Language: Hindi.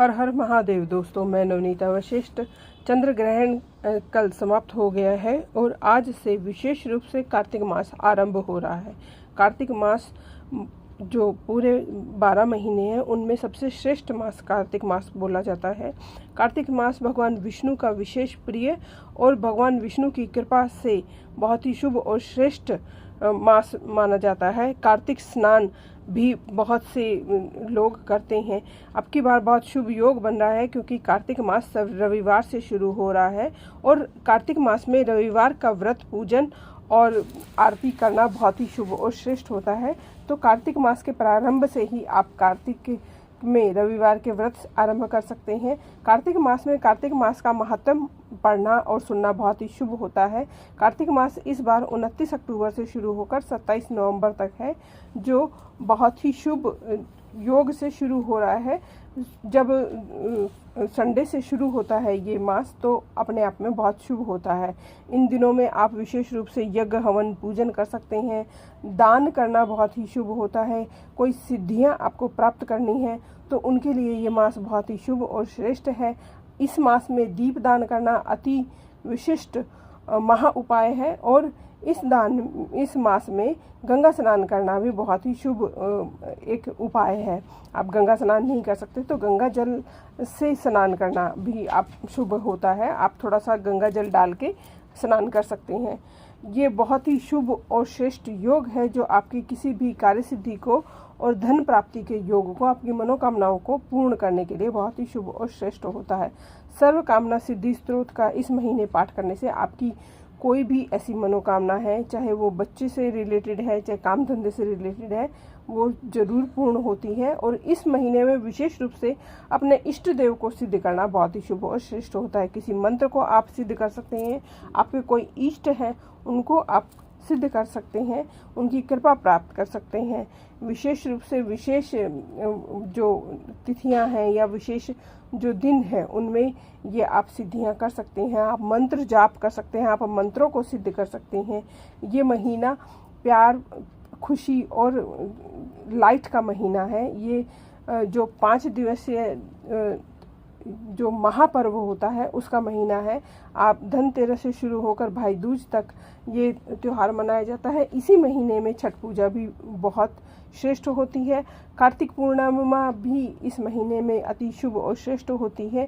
हर हर महादेव। दोस्तों, मैं नवनीता वशिष्ठ। चंद्र ग्रहण कल समाप्त हो गया है और आज से विशेष रूप से कार्तिक मास आरंभ हो रहा है। कार्तिक मास जो पूरे 12 महीने हैं उनमें सबसे श्रेष्ठ मास कार्तिक मास बोला जाता है। कार्तिक मास भगवान विष्णु का विशेष प्रिय और भगवान विष्णु की कृपा से बहुत ही शुभ और श्रेष्ठ मास माना जाता है। कार्तिक स्नान भी बहुत से लोग करते हैं। अब की बार बहुत शुभ योग बन रहा है क्योंकि कार्तिक मास रविवार से शुरू हो रहा है और कार्तिक मास में रविवार का व्रत पूजन और आरती करना बहुत ही शुभ और श्रेष्ठ होता है। तो कार्तिक मास के प्रारंभ से ही आप कार्तिक में रविवार के व्रत आरंभ कर सकते हैं। कार्तिक मास का महत्व पढ़ना और सुनना बहुत ही शुभ होता है। कार्तिक मास इस बार 29 अक्टूबर से शुरू होकर 27 नवंबर तक है, जो बहुत ही शुभ योग से शुरू हो रहा है। जब संडे से शुरू होता है ये मास तो अपने आप में बहुत शुभ होता है। इन दिनों में आप विशेष रूप से यज्ञ हवन पूजन कर सकते हैं। दान करना बहुत ही शुभ होता है। कोई सिद्धियां आपको प्राप्त करनी है तो उनके लिए ये मास बहुत ही शुभ और श्रेष्ठ है। इस मास में दीप दान करना अति विशिष्ट महा उपाय है और इस मास में गंगा स्नान करना भी बहुत ही शुभ एक उपाय है। आप गंगा स्नान नहीं कर सकते तो गंगा जल से स्नान करना भी आप शुभ होता है। आप थोड़ा सा गंगा जल डाल के स्नान कर सकते हैं। ये बहुत ही शुभ और श्रेष्ठ योग है जो आपकी किसी भी कार्य सिद्धि को और धन प्राप्ति के योग को, आपकी मनोकामनाओं को पूर्ण करने के लिए बहुत ही शुभ और श्रेष्ठ होता है। सर्व कामना सिद्धि स्तोत्र का इस महीने पाठ करने से आपकी कोई भी ऐसी मनोकामना है, चाहे वो बच्चे से रिलेटेड है, चाहे काम धंधे से रिलेटेड है, वो जरूर पूर्ण होती है। और इस महीने में विशेष रूप से अपने इष्ट देव को सिद्ध करना बहुत ही शुभ और श्रेष्ठ होता है। किसी मंत्र को आप सिद्ध कर सकते हैं। आपके कोई इष्ट हैं उनको आप सिद्ध कर सकते हैं, उनकी कृपा प्राप्त कर सकते हैं। विशेष रूप से विशेष जो तिथियां हैं या विशेष जो दिन है उनमें ये आप सिद्धियां कर सकते हैं। आप मंत्र जाप कर सकते हैं, आप मंत्रों को सिद्ध कर सकते हैं। ये महीना प्यार, खुशी और लाइट का महीना है। ये जो 5 दिवसीय जो महापर्व होता है उसका महीना है। आप धनतेरस से शुरू होकर भाई दूज तक ये त्यौहार मनाया जाता है। इसी महीने में छठ पूजा भी बहुत श्रेष्ठ होती है। कार्तिक पूर्णिमा भी इस महीने में अति शुभ और श्रेष्ठ होती है।